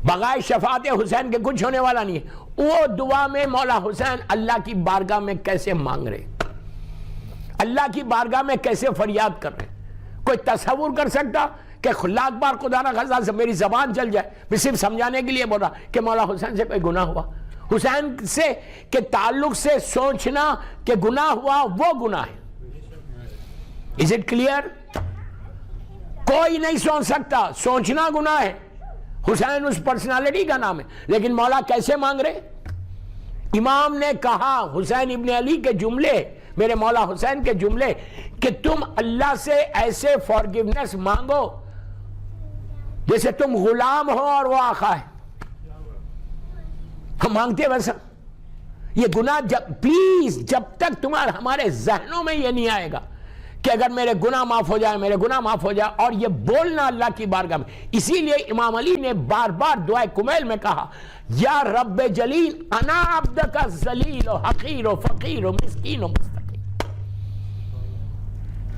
بغیر شفاعت حسین کے کچھ ہونے والا نہیں ہے۔ وہ دعا میں مولا حسین اللہ کی بارگاہ میں کیسے مانگ رہے، اللہ کی بارگاہ میں کیسے فریاد کر رہے؟ کوئی تصور کر سکتا کہ لاکھ بار خدا نہ خواستہ سے میری زبان چل جائے، میں صرف سمجھانے کے لیے بول رہا کہ مولا حسین سے کوئی گناہ ہوا، حسین سے کے تعلق سے سوچنا کہ گناہ ہوا وہ گناہ ہے۔ Is it clear؟ کوئی نہیں سوچ سکتا، سوچنا گناہ ہے۔ حسین اس پرسنالٹی کا نام ہے، لیکن مولا کیسے مانگ رہے؟ امام نے کہا، حسین ابن علی کے جملے، میرے مولا حسین کے جملے، کہ تم اللہ سے ایسے فارگیونیس مانگو جیسے تم غلام ہو اور وہ آقا ہے۔ ہم مانگتے ویسا۔ یہ گناہ پلیز جب تک تمہارے ہمارے ذہنوں میں یہ نہیں آئے گا کہ اگر میرے گناہ معاف ہو جائے، میرے گناہ معاف ہو جائے، اور یہ بولنا اللہ کی بارگاہ میں۔ اسی لیے امام علی نے بار بار دعائے کمیل میں کہا، یا رب جلیل انا عبدک الذلیل حقیر فقیر مسکین مستقیم۔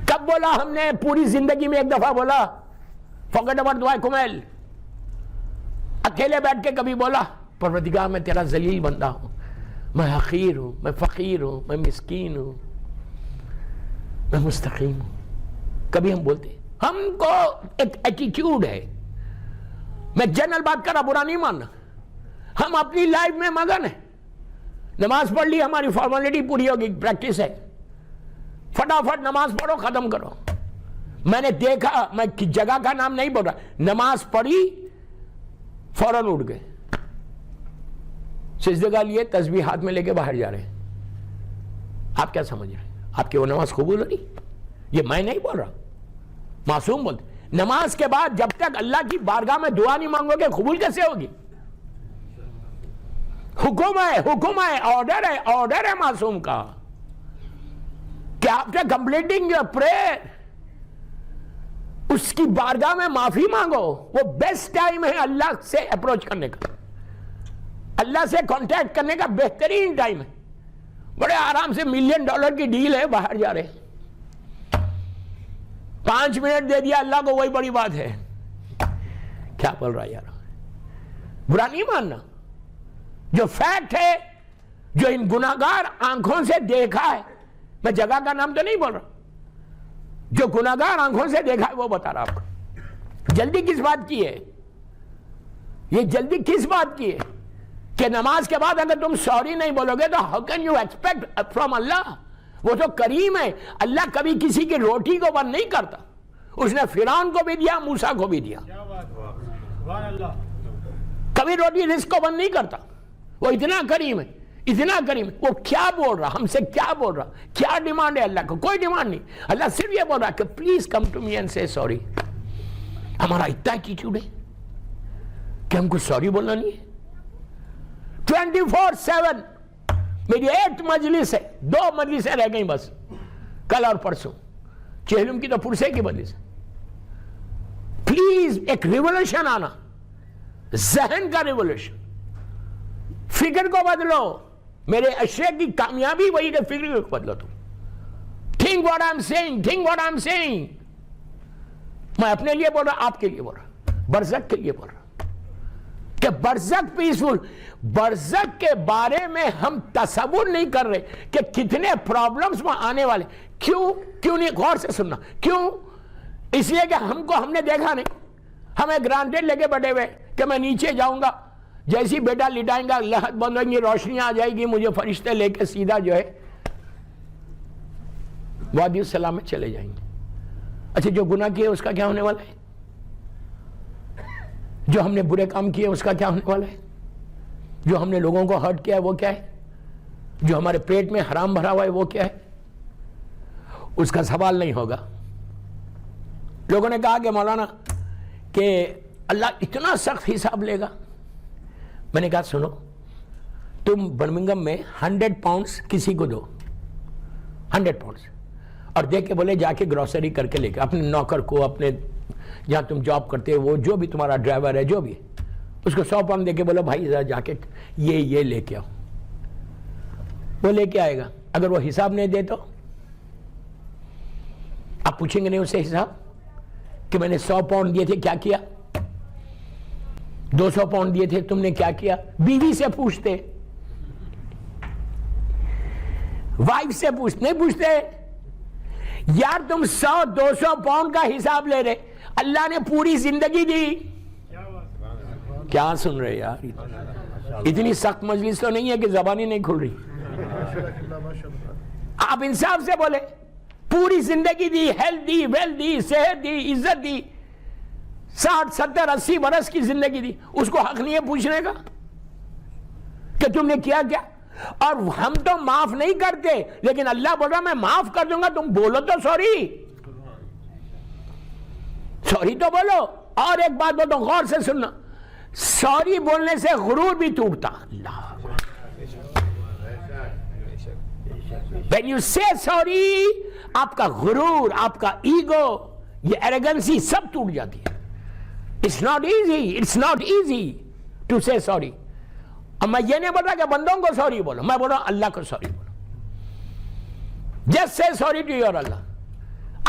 کب بولا ہم نے؟ پوری زندگی میں ایک دفعہ بولا؟ فقط ابر دعائے کمیل اکیلے بیٹھ کے کبھی بولا پروردگار میں تیرا ذلیل بندہ ہوں، میں حقیر ہوں، میں فقیر ہوں، میں مسکین ہوں، میں مستقیم ہوں؟ کبھی ہم بولتے؟ ہم کو ایک ایٹیٹیوڈ ہے، میں جنرل بات کر رہا، برا نہیں ماننا، ہم اپنی لائف میں مگن ہیں۔ نماز پڑھ لی، ہماری فارمیلٹی پوری ہوگی، پریکٹس ہے، فٹافٹ نماز پڑھو، ختم کرو۔ میں نے دیکھا، میں جگہ کا نام نہیں بول رہا، نماز پڑھی فوراً اٹھ گئے، سجدے کا لیے تسبیح ہاتھ میں لے کے باہر جا رہے ہیں۔ آپ کیا سمجھ رہے ہیں؟ آپ کی وہ نماز قبول ہو رہی؟ یہ میں نہیں بول رہا، معصوم بولتے۔ نماز کے بعد جب تک اللہ کی بارگاہ میں دعا نہیں مانگو گے، قبول کیسے ہوگی؟ حکم ہے، حکم ہے، آرڈر ہے معصوم کا کہ after completing your prayer اس کی بارگاہ میں معافی مانگو۔ وہ بیسٹ ٹائم ہے اللہ سے اپروچ کرنے کا، اللہ سے کانٹیکٹ کرنے کا بہترین ٹائم ہے۔ بڑے آرام سے $1 ملین کی ڈیل ہے، باہر جا رہے، 5 منٹ دے دیا اللہ کو، وہی بڑی بات ہے۔ کیا بول رہا ہے یار؟ برا نہیں ماننا، جو فیکٹ ہے، جو ان گناہگار آنکھوں سے دیکھا ہے، میں جگہ کا نام تو نہیں بول رہا، جو گناہگار آنکھوں سے دیکھا ہے وہ بتا رہا آپ کو۔ جلدی کس بات کی ہے؟ یہ جلدی کس بات کی ہے کہ نماز کے بعد اگر تم سوری نہیں بولو گے تو how can you expect from اللہ؟ وہ تو کریم ہے، اللہ کبھی کسی کی روٹی کو بند نہیں کرتا، اس نے فرعون کو بھی دیا، موسیٰ کو بھی دیا، کبھی روٹی رزق کو بند نہیں کرتا، وہ اتنا کریم ہے، اتنا کریم۔ وہ کیا بول رہا، ہم سے کیا بول رہا، کیا ڈیمانڈ ہے اللہ کو؟ کوئی ڈیمانڈ نہیں، اللہ صرف یہ بول رہا کہ please come to me and سے سوری۔ ہمارا اتنا ایٹیٹیوڈ ہے کہ ہم کو سوری بولنا نہیں ہے۔ 24/7 میری 8 مجلس ہے، 2 مجلسیں رہ گئیں بس، کل اور پرسوں، چہلم کی تو پرسے کی مجلس۔ پلیز ایک ریولوشن آنا، ذہن کا ریولوشن، فکر کو بدلو۔ میرے اشیاء کی کامیابی وہی کہ فکر کو بدلو۔ تم think what I'm saying، think what I'm saying۔ میں اپنے لیے بول رہا، آپ کے لیے بول رہا، برزخ کے لیے بول رہا کہ برزخ پیسفل۔ برزخ کے بارے میں ہم تصور نہیں کر رہے کہ کتنے پرابلمز میں آنے والے۔ کیوں نہیں؟ غور سے سننا، کیوں؟ اس لیے کہ ہم نے دیکھا نہیں، ہمیں گرانٹیڈ لے کے بیٹھے ہوئے کہ میں نیچے جاؤں گا، جیسی بیٹا لٹائیں گا، لہت بند ہویں گی، روشنی آ جائے گی، مجھے فرشتے لے کے سیدھا جو ہے وادی السلام میں چلے جائیں گے۔ اچھا، جو گناہ کیے اس کا کیا ہونے والا ہے؟ جو ہم نے برے کام کیے اس کا کیا ہونے والا ہے؟ جو ہم نے لوگوں کو ہرٹ کیا ہے وہ کیا ہے؟ جو ہمارے پیٹ میں حرام بھرا ہوا ہے وہ کیا ہے؟ اس کا سوال نہیں ہوگا۔ لوگوں نے کہا کہ مولانا کہ اللہ اتنا سخت حساب لے گا۔ میں نے کہا سنو، تم برمنگم میں 100 پاؤنڈز کسی کو دو، 100 پاؤنڈز، اور دیکھ کے بولے جا کے گروسری کر کے لے کے اپنے نوکر کو، اپنے جہاں تم جاب کرتے ہو، وہ جو بھی تمہارا ڈرائیور ہے، جو بھی ہے، اس کو 100 پاؤنڈ دے کے بولو بھائی ذرا جا کے یہ لے کے آؤ۔ وہ لے کے آئے گا۔ اگر وہ حساب نہیں دے تو آپ پوچھیں گے نہیں اس سے حساب کہ میں نے 100 پاؤنڈ دیے تھے، کیا کیا؟ 200 پاؤنڈ دیے تھے، تم نے کیا کیا؟ بیوی سے پوچھتے، وائف سے نہیں پوچھتے. یار تم 100-200 پاؤنڈ کا حساب لے رہے، اللہ نے پوری زندگی دی. کیا سن رہے یار؟ اتنی سخت مجلس تو نہیں ہے کہ زبان ہی نہیں کھل رہی. آپ انصاف سے بولے، پوری زندگی دی، ہیلتھ دی، ویلتھ دی، صحت دی، عزت دی، 60-70-80 برس کی زندگی دی، اس کو حق نہیں ہے پوچھنے کا کہ تم نے کیا کیا؟ اور ہم تو معاف نہیں کرتے، لیکن اللہ بول رہا میں معاف کر دوں گا، تم بولو تو سوری تو بولو. اور ایک بات بولتا ہوں، غور سے سننا، سوری بولنے سے غرور بھی ٹوٹتا. اللہ when you say sorry، آپ کا غرور، آپ کا ایگو، یہ ایروگنسی سب ٹوٹ جاتی ہے. It's not easy to say sorry. اب میں یہ نہیں بول رہا کہ بندوں کو سوری بولو، میں بول رہا ہوں اللہ کو سوری بولو. Just say sorry to your Allah.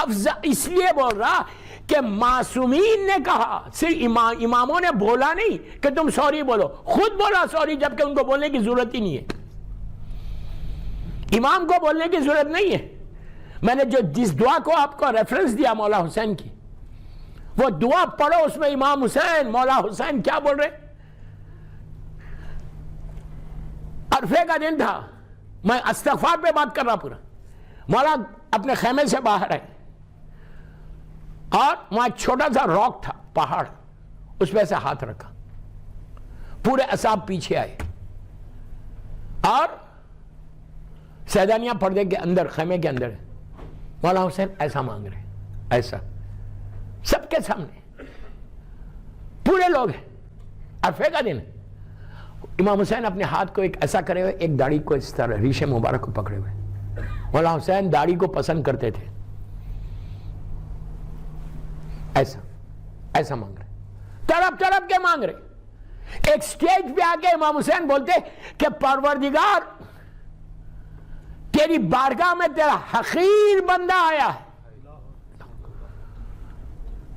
اب اس لیے بول رہا کہ معصومین نے کہا، صرف اماموں نے بولا نہیں کہ تم سوری بولو، خود بولا سوری، جبکہ ان کو بولنے کی ضرورت ہی نہیں ہے. امام کو بولنے کی ضرورت نہیں ہے. میں نے جس دعا کو آپ کو ریفرنس دیا مولا حسین کی، وہ دعا پڑھو، اس میں امام حسین، مولا حسین کیا بول رہے. عرفے کا دن تھا، میں استغفار پہ بات کر رہا پورا. مولا اپنے خیمے سے باہر آئے اور وہاں ایک چھوٹا سا راک تھا، پہاڑ، اس پہ سے ہاتھ رکھا، پورے اصحاب پیچھے آئے اور سیدانیاں پردے کے اندر، خیمے کے اندر مولا حسین ایسا مانگ رہے، ایسا سب کے سامنے، پورے لوگ ہیں، عرفے کا دن. امام حسین اپنے ہاتھ کو ایک ایسا کرے ہوئے، ایک داڑھی کو اس طرح ریشے مبارک کو پکڑے ہوئے. مولا حسین داڑھی کو پسند کرتے تھے، ایسا مانگ رہے، تڑپ کے مانگ رہے. ایک سٹیج پہ آ کے امام حسین بولتے کہ پروردگار تیری بارگاہ میں تیرا حقیر بندہ آیا ہے،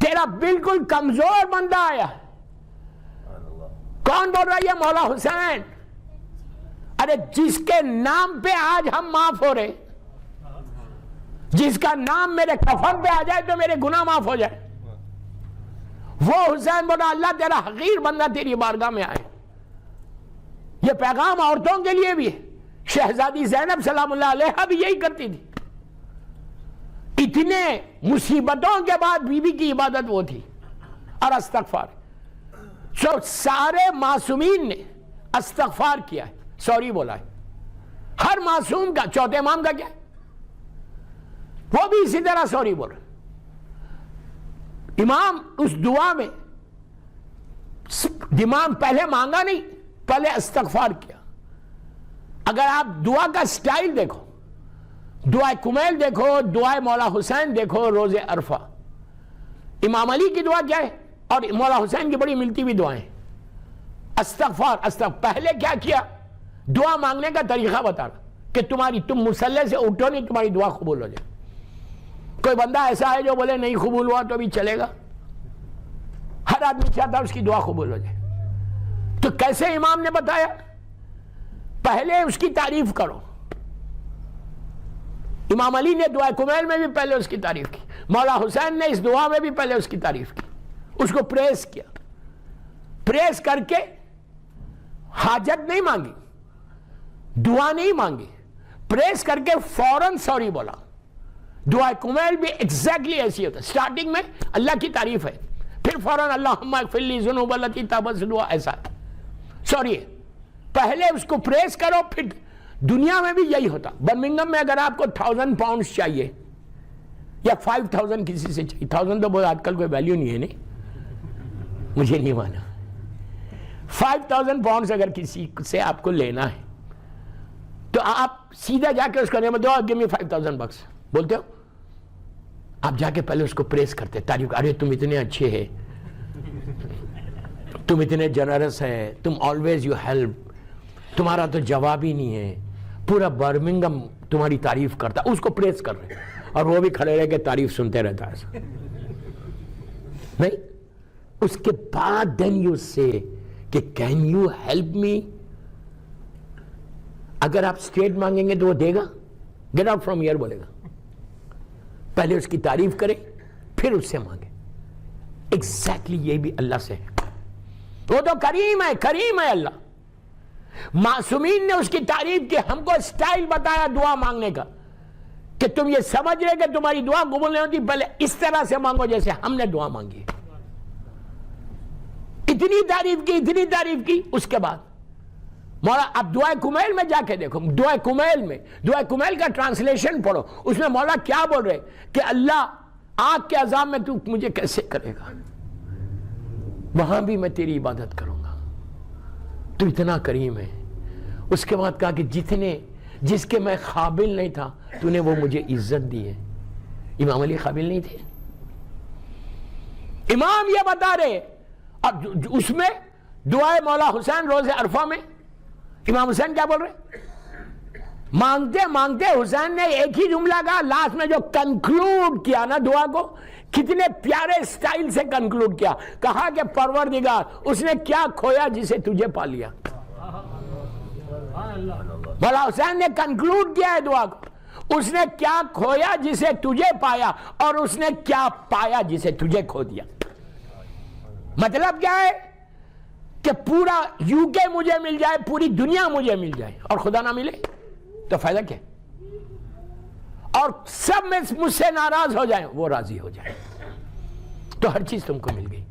تیرا بالکل کمزور بندہ آیا ہے. کون بول رہا ہے؟ یہ مولا حسین. ارے جس کے نام پہ آج ہم معاف ہو رہے، جس کا نام میرے کفن پہ آ جائے تو میرے گناہ معاف ہو جائے، وہ حسین بولا اللہ تیرا حقیر بندہ تیری بارگاہ میں آئے. یہ پیغام عورتوں کے لیے بھی ہے. شہزادی زینب سلام اللہ علیہا بھی یہی کرتی تھی. اتنے مصیبتوں کے بعد بیوی کی عبادت وہ تھی اور استغفار. سارے معصومین نے استغفار کیا ہے، سوری بولا ہے. ہر معصوم کا، چوتھے امام کا کیا ہے؟ وہ بھی اسی طرح سوری بول رہے. امام اس دعا میں امام پہلے مانگا نہیں، پہلے استغفار کیا. اگر آپ دعا کا سٹائل دیکھو، دعائے کمیل دیکھو، دعائے مولا حسین دیکھو، روز عرفہ، امام علی کی دعا کیا ہے اور مولا حسین کی بڑی ملتی ہوئی دعائیں. استغفار پہلے کیا کیا؟ دعا مانگنے کا طریقہ بتا رہا کہ تم مصلی سے اٹھو نہیں، تمہاری دعا قبول ہو جائے. کوئی بندہ ایسا ہے جو بولے نہیں قبول ہوا تو بھی چلے گا؟ ہر آدمی چاہتا ہے اس کی دعا قبول ہو جائے. تو کیسے امام نے بتایا؟ پہلے اس کی تعریف کرو. امام علی نے دعا کمیل میں بھی پہلے اس کی تعریف کی، مولا حسین نے اس دعا میں بھی پہلے اس کی تعریف کی، اس کو پریس کیا. پریس کر کے حاجت نہیں مانگی، دعا نہیں مانگی، پریس کر کے فوراً سوری بولا. دعا کمیل بھی ایگزیکٹلی ایسی ہوتا ہے. سٹارٹنگ میں اللہ کی تعریف ہے، پھر فوراً اللہم اغفر لی ذنوب التی تابت دعا، ایسا ہے. سوری ہے، پہلے اس کو پریس کرو، پھر دنیا میں بھی یہی ہوتا. برمنگم میں اگر آپ کو 1000 پاؤنڈز چاہیے یا 5000 کسی سے چاہیے، 1000 تو بہت آج کل کوئی ویلیو نہیں ہے، نہیں مجھے نہیں مانا. 5000 پاؤنڈز اگر کسی سے آپ کو لینا ہے تو آپ سیدھا جا کے اس کا نام دو، گیو می 5000 بکس بولتے ہو. آپ جا کے پہلے اس کو پریس کرتے، تعریف، ارے تم اتنے اچھے ہیں، تم اتنے جنرس ہیں، تم آلویز یو ہیلپ، تمہارا تو جواب ہی نہیں ہے، پورا برمنگم تمہاری تعریف کرتا. اس کو پریس کر رہے اور وہ بھی کھڑے رہ کے تعریف سنتے رہتا ہے. نہیں، اس کے بعد دین یو سے کہ کین یو ہیلپ می. اگر آپ اسٹریٹ مانگیں گے تو وہ دے گا؟ گیٹ آؤٹ فرام ہیئر بولے گا. پہلے اس کی تعریف کرے پھر اس سے مانگے. ایگزیکٹلی یہ بھی اللہ سے ہے. وہ تو کریم ہے، کریم ہے اللہ. معصومین نے اس کی تعریف کی، ہم کو سٹائل بتایا دعا مانگنے کا کہ تم یہ سمجھ رہے کہ تمہاری دعا قبول نہیں ہوتی، پہلے اس طرح سے مانگو جیسے ہم نے دعا مانگی. اتنی تعریف کی. اس کے بعد مولا اب دعائے کمیل میں جا کے دیکھو، دعائے کمیل کا ٹرانسلیشن پڑھو. اس میں مولا کیا بول رہے کہ اللہ آگ کے عذاب میں تو مجھے کیسے کرے گا، وہاں بھی میں تیری عبادت کروں گا، تو اتنا کریم ہے. اس کے بعد کہا کہ جس کے میں قابل نہیں تھا تو نے وہ مجھے عزت دی ہے. امام علی قابل نہیں تھے؟ امام یہ بتا رہے. اب اس میں دعائے مولا حسین روز عرفہ میں امام حسین کیا بول رہے؟ مانگتے حسین نے ایک ہی جملہ کہا لاسٹ میں، جو کنکلوڈ کیا نا دعا کو، کتنے پیارے سٹائل سے کنکلوڈ کیا. کہا کہ پروردگار اس نے کیا کھویا جسے تجھے پا لیا. مولا حسین نے کنکلوڈ کیا ہے دعا کو، اس نے کیا کھویا جسے تجھے پایا، اور اس نے کیا پایا جسے تجھے کھو دیا. مطلب کیا ہے کہ پورا یو کے مجھے مل جائے، پوری دنیا مجھے مل جائے، اور خدا نہ ملے تو فائدہ کیا؟ اور سب میں مجھ سے ناراض ہو جائیں، وہ راضی ہو جائے، تو ہر چیز تم کو مل گئی.